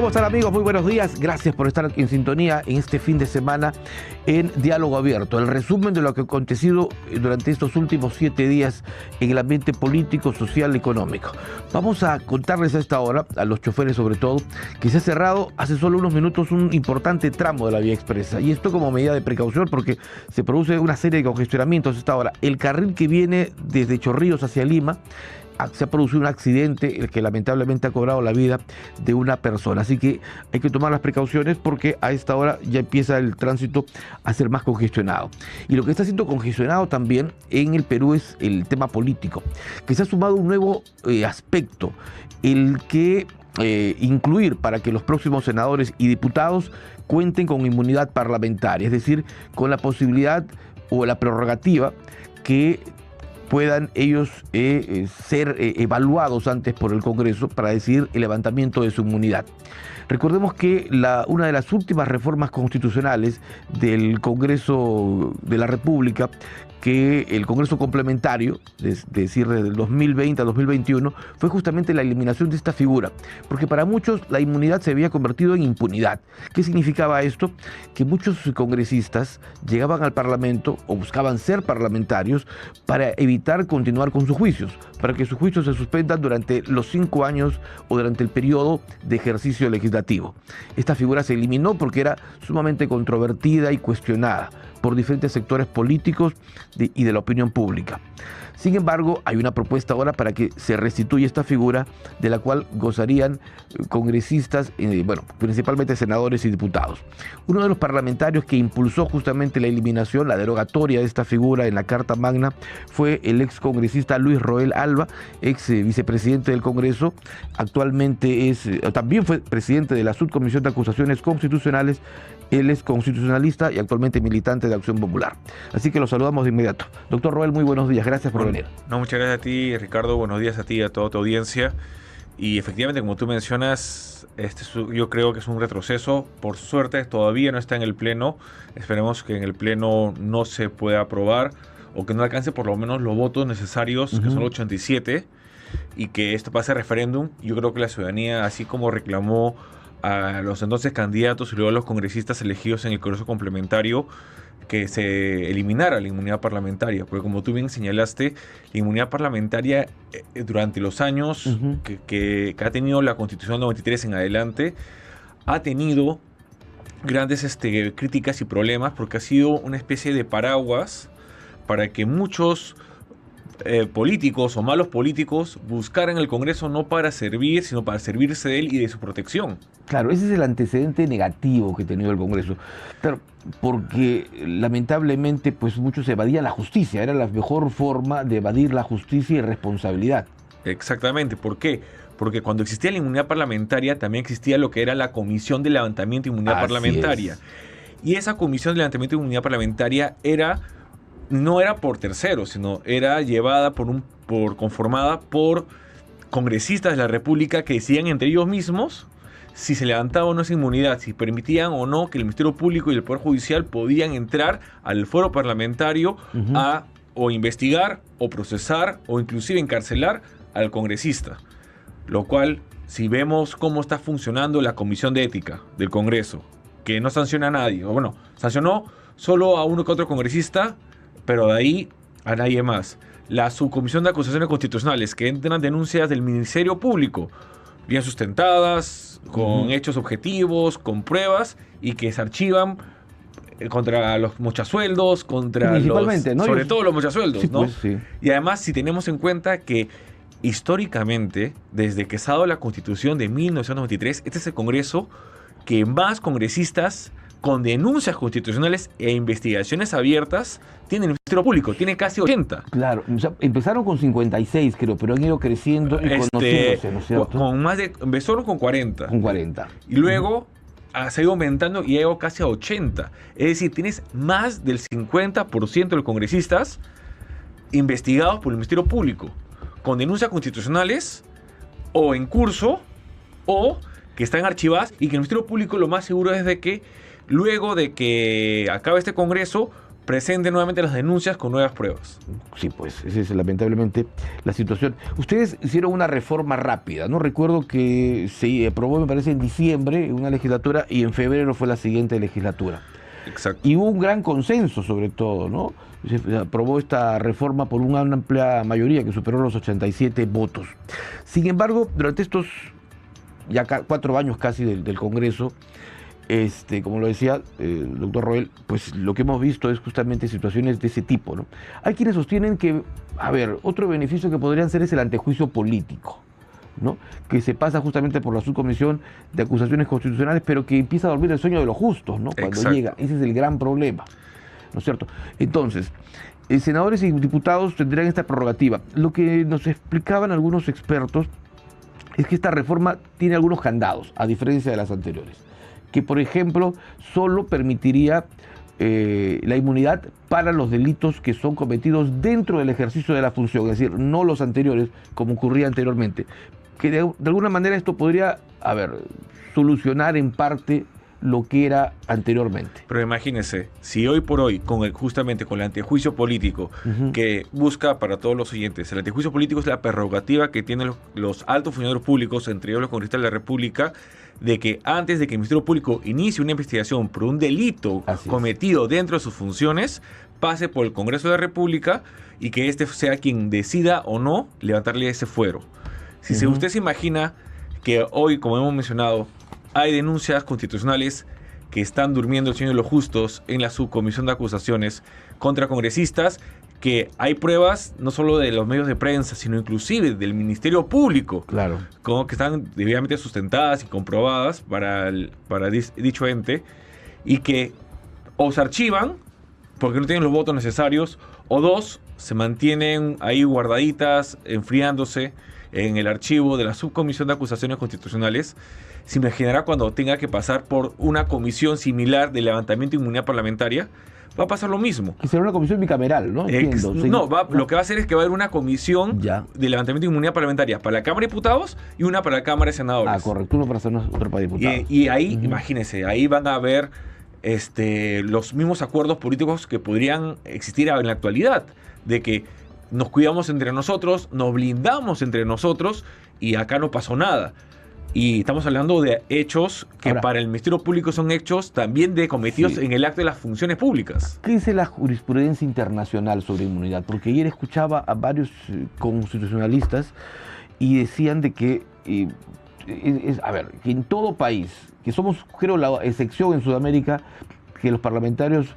¿Cómo están, amigos? Muy buenos días. Gracias por estar en sintonía en este fin de semana en Diálogo Abierto. El resumen de lo que ha acontecido durante estos últimos 7 días en el ambiente político, social y económico. Vamos a contarles a esta hora, a los choferes sobre todo, que se ha cerrado hace solo unos minutos un importante tramo de la vía expresa. Y esto como medida de precaución porque se produce una serie de congestionamientos a esta hora. El carril que viene desde Chorrillos hacia Lima, se ha producido un accidente el que lamentablemente ha cobrado la vida de una persona. Así que hay que tomar las precauciones porque a esta hora ya empieza el tránsito a ser más congestionado. Y lo que está siendo congestionado también en el Perú es el tema político, que se ha sumado un nuevo aspecto, el que incluir para que los próximos senadores y diputados cuenten con inmunidad parlamentaria, es decir, con la posibilidad o la prerrogativa que puedan ellos ser evaluados antes por el Congreso para decidir el levantamiento de su inmunidad. Recordemos que una de las últimas reformas constitucionales del Congreso de la República, que el Congreso complementario, es decir, desde el 2020 a 2021, fue justamente la eliminación de esta figura, porque para muchos la inmunidad se había convertido en impunidad. ¿Qué significaba esto? Que muchos congresistas llegaban al Parlamento o buscaban ser parlamentarios para evitar continuar con sus juicios, para que sus juicios se suspendan durante los 5 años o durante el periodo de ejercicio legislativo. Esta figura se eliminó porque era sumamente controvertida y cuestionada por diferentes sectores políticos y de la opinión pública. Sin embargo, hay una propuesta ahora para que se restituya esta figura de la cual gozarían congresistas, principalmente senadores y diputados. Uno de los parlamentarios que impulsó justamente la eliminación, la derogatoria de esta figura en la Carta Magna, fue el ex congresista Luis Roel Alba, ex vicepresidente del Congreso. Actualmente también fue presidente de la Subcomisión de Acusaciones Constitucionales. Él es constitucionalista y actualmente militante de Acción Popular. Así que lo saludamos de inmediato. Doctor Roel, muy buenos días. Gracias por venir. No, muchas gracias a ti, Ricardo. Buenos días a ti y a toda tu audiencia. Y efectivamente, como tú mencionas, yo creo que es un retroceso. Por suerte, todavía no está en el Pleno. Esperemos que en el Pleno no se pueda aprobar o que no alcance por lo menos los votos necesarios, que son 87, y que esto pase a referéndum. Yo creo que la ciudadanía, así como reclamó a los entonces candidatos y luego a los congresistas elegidos en el Congreso complementario, que se eliminara la inmunidad parlamentaria, porque como tú bien señalaste, la inmunidad parlamentaria durante los años que ha tenido la Constitución 93 en adelante, ha tenido grandes críticas y problemas, porque ha sido una especie de paraguas para que muchos políticos o malos políticos buscaran el Congreso no para servir, sino para servirse de él y de su protección. Claro, ese es el antecedente negativo que ha tenido el Congreso. Claro, porque lamentablemente pues muchos evadían la justicia, era la mejor forma de evadir la justicia y responsabilidad. Exactamente, ¿por qué? Porque cuando existía la inmunidad parlamentaria también existía lo que era la Comisión de Levantamiento de Inmunidad Parlamentaria. Y esa Comisión de Levantamiento de Inmunidad Parlamentaria no era por terceros, sino era llevada conformada por congresistas de la República que decidían entre ellos mismos si se levantaba o no esa inmunidad, si permitían o no que el Ministerio Público y el Poder Judicial podían entrar al foro parlamentario a o investigar o procesar o inclusive encarcelar al congresista. Lo cual, si vemos cómo está funcionando la Comisión de Ética del Congreso, que no sanciona a nadie, o bueno, sancionó solo a uno que otro congresista, pero de ahí a nadie más. La Subcomisión de Acusaciones Constitucionales, que entran denuncias del Ministerio Público, bien sustentadas, con hechos objetivos, con pruebas, y que se archivan contra los mochasueldos, sobre todo los mochasueldos, sí, ¿no? Pues, sí. Y además, si tenemos en cuenta que históricamente, desde que se ha dado la Constitución de 1993, este es el Congreso que más congresistas con denuncias constitucionales e investigaciones abiertas tiene el Ministerio Público, tiene casi 80. Claro, o sea, empezaron con 56 creo, pero han ido creciendo y conociéndose, ¿no es cierto? Empezaron con 40. Con 40. Y luego se ha ido aumentando y ha llegado casi a 80. Es decir, tienes más del 50% de los congresistas investigados por el Ministerio Público, con denuncias constitucionales o en curso o que están archivadas, y que el Ministerio Público lo más seguro es de que luego de que acabe este Congreso presente nuevamente las denuncias con nuevas pruebas. Sí, pues, esa es lamentablemente la situación. Ustedes hicieron una reforma rápida, ¿no? Recuerdo que se aprobó, me parece, en diciembre una legislatura y en febrero fue la siguiente legislatura. Exacto. Y hubo un gran consenso sobre todo, ¿no? Se aprobó esta reforma por una amplia mayoría que superó los 87 votos. Sin embargo, durante estos ya 4 años casi del Congreso, como lo decía el doctor Roel, pues lo que hemos visto es justamente situaciones de ese tipo, ¿no? Hay quienes sostienen que, a ver, otro beneficio que podrían ser es el antejuicio político, ¿no? Que se pasa justamente por la subcomisión de acusaciones constitucionales, pero que empieza a dormir el sueño de los justos, ¿no? Cuando Exacto. llega, ese es el gran problema, ¿no es cierto? Entonces, senadores y diputados tendrán esta prerrogativa. Lo que nos explicaban algunos expertos es que esta reforma tiene algunos candados, a diferencia de las anteriores, que por ejemplo solo permitiría la inmunidad para los delitos que son cometidos dentro del ejercicio de la función, es decir, no los anteriores, como ocurría anteriormente. Que de alguna manera esto podría, solucionar en parte lo que era anteriormente. Pero imagínense, si hoy por hoy, justamente con el antejuicio político, que busca para todos los oyentes, el antejuicio político es la prerrogativa que tienen los altos funcionarios públicos, entre ellos los congresistas de la República, de que antes de que el Ministerio Público inicie una investigación por un delito cometido dentro de sus funciones, pase por el Congreso de la República y que este sea quien decida o no levantarle ese fuero. Si usted se imagina que hoy, como hemos mencionado, hay denuncias constitucionales que están durmiendo el sueño de los justos en la subcomisión de acusaciones contra congresistas, que hay pruebas no solo de los medios de prensa, sino inclusive del Ministerio Público, claro, que están debidamente sustentadas y comprobadas para dicho ente, y que o se archivan porque no tienen los votos necesarios, o dos, se mantienen ahí guardaditas, enfriándose en el archivo de la subcomisión de acusaciones constitucionales. Se imaginará cuando tenga que pasar por una comisión similar de levantamiento de inmunidad parlamentaria, va a pasar lo mismo. Que será una comisión bicameral, ¿no? Entiendo. Lo que va a hacer es que va a haber una comisión de levantamiento de inmunidad parlamentaria para la Cámara de Diputados y una para la Cámara de Senadores. Ah, correcto, uno para senadores, otro para diputados. Y ahí, imagínense, ahí van a haber los mismos acuerdos políticos que podrían existir en la actualidad, de que nos cuidamos entre nosotros, nos blindamos entre nosotros y acá no pasó nada. Y estamos hablando de hechos que ahora, para el Ministerio Público son hechos también cometidos en el acto de las funciones públicas. ¿Qué dice la jurisprudencia internacional sobre inmunidad? Porque ayer escuchaba a varios constitucionalistas y decían de que, que en todo país, que somos, creo, la excepción en Sudamérica, que los parlamentarios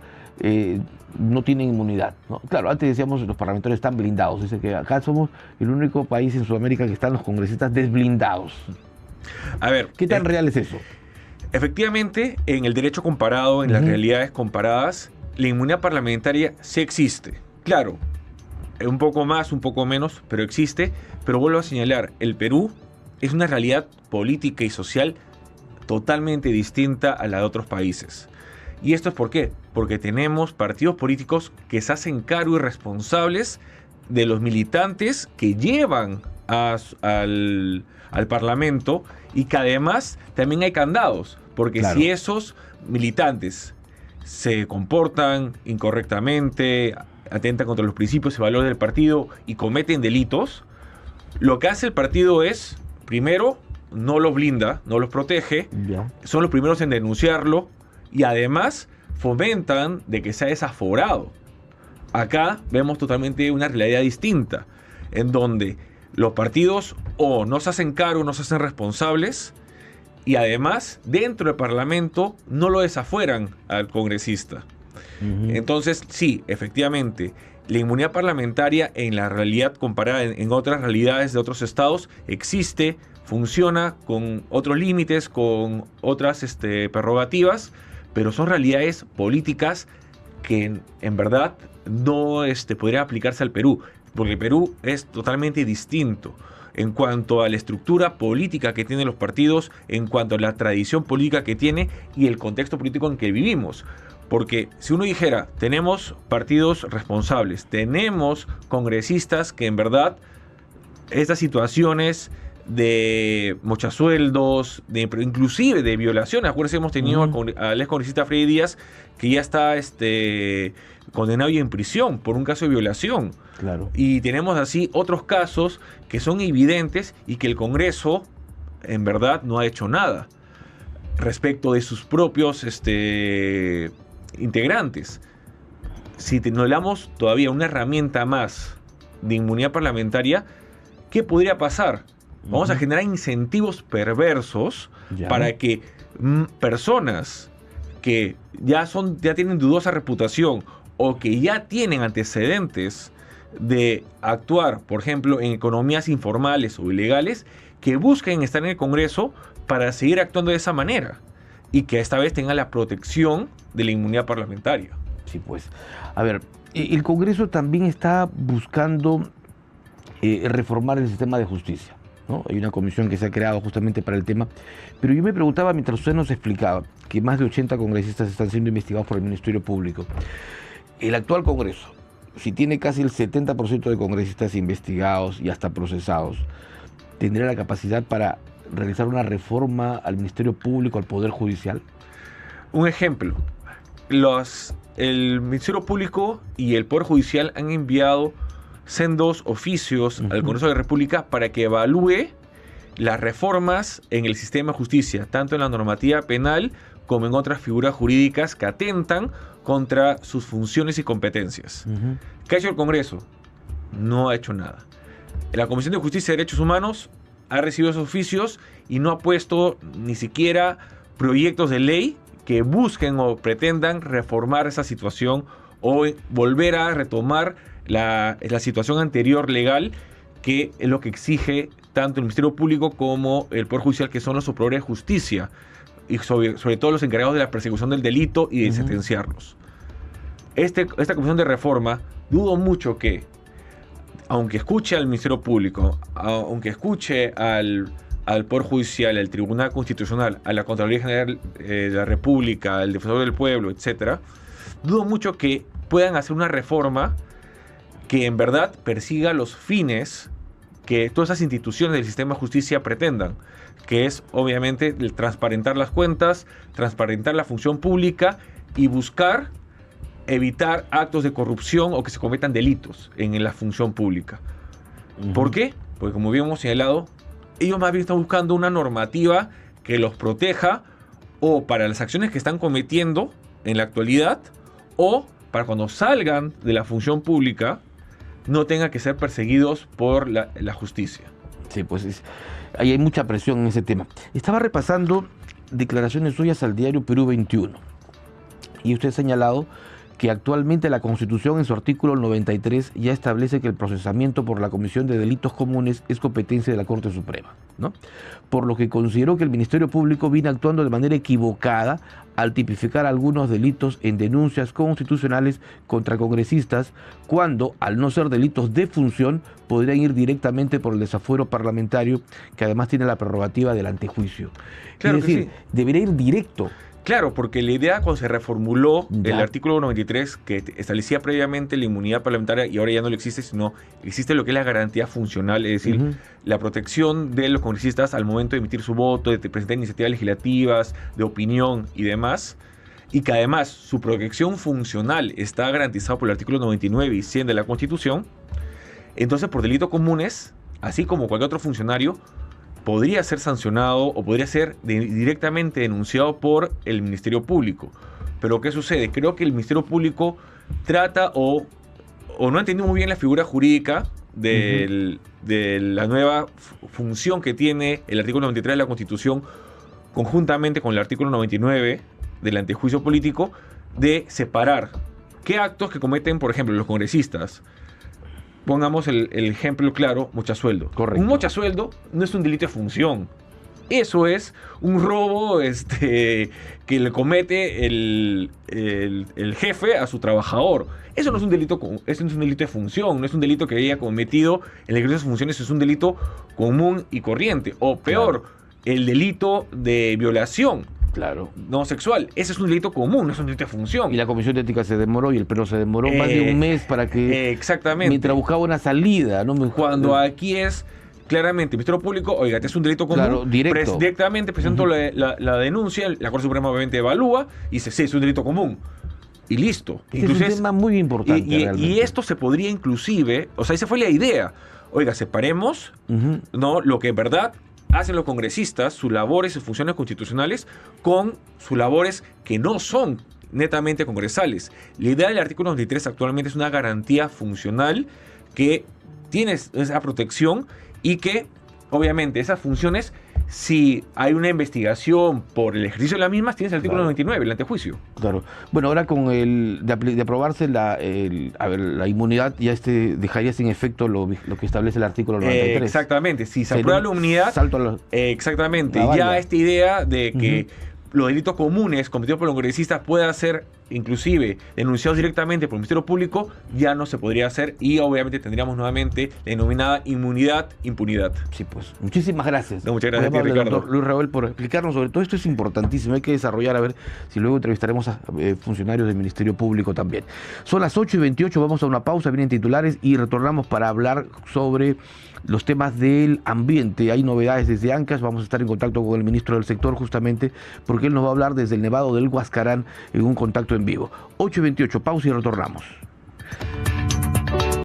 no tienen inmunidad, ¿no? Claro, antes decíamos que los parlamentarios están blindados. Dice que acá somos el único país en Sudamérica que están los congresistas desblindados. A ver, ¿qué tan real es eso? Efectivamente, en el derecho comparado, en las realidades comparadas, la inmunidad parlamentaria sí existe. Claro, un poco más, un poco menos, pero existe. Pero vuelvo a señalar, el Perú es una realidad política y social totalmente distinta a la de otros países. ¿Y esto es por qué? Porque tenemos partidos políticos que se hacen cargo y responsables de los militantes que llevan al Parlamento, y que además también hay candados, porque claro, si esos militantes se comportan incorrectamente, atentan contra los principios y valores del partido y cometen delitos, lo que hace el partido es, primero, no los blinda, no los protege, son los primeros en denunciarlo y además fomentan de que sea desaforado. Acá vemos totalmente una realidad distinta, en donde los partidos o no se hacen cargo, no se hacen responsables, y además dentro del Parlamento no lo desafueran al congresista. Entonces sí, efectivamente, la inmunidad parlamentaria en la realidad comparada en otras realidades de otros estados existe, funciona con otros límites, con otras prerrogativas, pero son realidades políticas que en verdad no podría aplicarse al Perú. Porque el Perú es totalmente distinto en cuanto a la estructura política que tienen los partidos, en cuanto a la tradición política que tiene y el contexto político en que vivimos. Porque si uno dijera, tenemos partidos responsables, tenemos congresistas que en verdad estas situaciones de mochasueldos, inclusive de violaciones. Acuérdense, hemos tenido al excongresista Freddy Díaz, que ya está condenado y en prisión por un caso de violación. Claro. Y tenemos así otros casos que son evidentes y que el Congreso en verdad no ha hecho nada respecto de sus propios integrantes. Si nos damos todavía una herramienta más de inmunidad parlamentaria, ¿qué podría pasar? Vamos a generar incentivos perversos para que personas que ya tienen dudosa reputación o que ya tienen antecedentes de actuar, por ejemplo, en economías informales o ilegales, que busquen estar en el Congreso para seguir actuando de esa manera y que esta vez tengan la protección de la inmunidad parlamentaria. Sí, pues. A ver, el Congreso también está buscando reformar el sistema de justicia, ¿no? Hay una comisión que se ha creado justamente para el tema, pero yo me preguntaba, mientras usted nos explicaba que más de 80 congresistas están siendo investigados por el Ministerio Público, el actual Congreso, si tiene casi el 70% de congresistas investigados y hasta procesados, ¿tendría la capacidad para realizar una reforma al Ministerio Público, al Poder Judicial? Un ejemplo, el Ministerio Público y el Poder Judicial han enviado sendos oficios al Congreso de la República para que evalúe las reformas en el sistema de justicia, tanto en la normativa penal como en otras figuras jurídicas que atentan contra sus funciones y competencias. ¿Qué ha hecho el Congreso? No ha hecho nada. La Comisión de Justicia y Derechos Humanos ha recibido esos oficios y no ha puesto ni siquiera proyectos de ley que busquen o pretendan reformar esa situación o volver a retomar la situación anterior legal, que es lo que exige tanto el Ministerio Público como el Poder Judicial, que son los operadores de justicia y sobre todo los encargados de la persecución del delito y de sentenciarlos. Esta comisión de reforma, dudo mucho que, aunque escuche al Ministerio Público, aunque escuche al Poder Judicial, al Tribunal Constitucional, a la Contraloría General de la República, al Defensor del Pueblo, etc., dudo mucho que puedan hacer una reforma que en verdad persiga los fines que todas esas instituciones del sistema de justicia pretendan, que es obviamente el transparentar las cuentas, transparentar la función pública y buscar evitar actos de corrupción o que se cometan delitos en la función pública. ¿Por qué? Porque como bien hemos señalado, ellos más bien están buscando una normativa que los proteja o para las acciones que están cometiendo en la actualidad o para cuando salgan de la función pública no tengan que ser perseguidos por la justicia. Sí, pues ahí hay mucha presión en ese tema. Estaba repasando declaraciones suyas al diario Perú 21 y usted ha señalado que actualmente la Constitución en su artículo 93 ya establece que el procesamiento por la comisión de delitos comunes es competencia de la Corte Suprema, ¿no? Por lo que consideró que el Ministerio Público viene actuando de manera equivocada al tipificar algunos delitos en denuncias constitucionales contra congresistas, cuando, al no ser delitos de función, podrían ir directamente por el desafuero parlamentario, que además tiene la prerrogativa del antejuicio. Claro, es decir, debería ir directo. Claro, porque la idea cuando se reformuló el artículo 93, que establecía previamente la inmunidad parlamentaria y ahora ya no lo existe, sino existe lo que es la garantía funcional, es decir, la protección de los congresistas al momento de emitir su voto, de presentar iniciativas legislativas, de opinión y demás, y que además su protección funcional está garantizada por el artículo 99 y 100 de la Constitución. Entonces, por delitos comunes, así como cualquier otro funcionario, podría ser sancionado o podría ser directamente denunciado por el Ministerio Público. Pero ¿qué sucede? Creo que el Ministerio Público trata o no ha entendido muy bien la figura jurídica de la nueva función que tiene el artículo 93 de la Constitución conjuntamente con el artículo 99 del antejuicio político, de separar qué actos que cometen, por ejemplo, los congresistas. Pongamos el ejemplo claro, mochasueldo. Correcto. Un mochasueldo no es un delito de función. Eso es un robo que le comete el jefe a su trabajador. Eso no es un delito, eso no es un delito de función, no es un delito que haya cometido en el ejercicio de sus funciones, es un delito común y corriente. O peor, el delito de violación. Claro. No sexual. Ese es un delito común, no es un delito de función. Y la Comisión de Ética se demoró y el Pleno se demoró más de un mes para que... Exactamente. Mientras buscaba una salida, ¿no? Cuando aquí es claramente el Ministerio Público, oiga, este es un delito común, Claro, directo. directamente presento la denuncia, la Corte Suprema obviamente evalúa y dice, sí, es un delito común. Y listo. Este es un tema muy importante. Y esto se podría inclusive, o sea, esa fue la idea. Oiga, separemos, ¿no?, lo que en verdad hacen los congresistas, sus labores, sus funciones constitucionales, con sus labores que no son netamente congresales. La idea del artículo 93 actualmente es una garantía funcional que tiene esa protección y que, obviamente, esas funciones, si hay una investigación por el ejercicio de las mismas, tienes el artículo 99, el antejuicio. Claro. Bueno, ahora con de aprobarse la inmunidad, ya dejaría sin efecto lo que establece el artículo 93. Exactamente. Si se aprueba la inmunidad, exactamente. Ya esta idea de que los delitos comunes cometidos por los congresistas puedan ser inclusive denunciados directamente por el Ministerio Público, ya no se podría hacer y obviamente tendríamos nuevamente la denominada inmunidad-impunidad. Sí, pues. Muchísimas gracias. No, muchas gracias a ti, Ricardo. Doctor Luis Raúl, por explicarnos sobre todo esto. Es importantísimo, hay que desarrollar, a ver si luego entrevistaremos a funcionarios del Ministerio Público también. Son las 8:28, vamos a una pausa, vienen titulares y retornamos para hablar sobre los temas del ambiente. Hay novedades desde Ancash, vamos a estar en contacto con el ministro del sector justamente porque él nos va a hablar desde el Nevado del Huascarán en un contacto en vivo. 8:28, pausa y retornamos.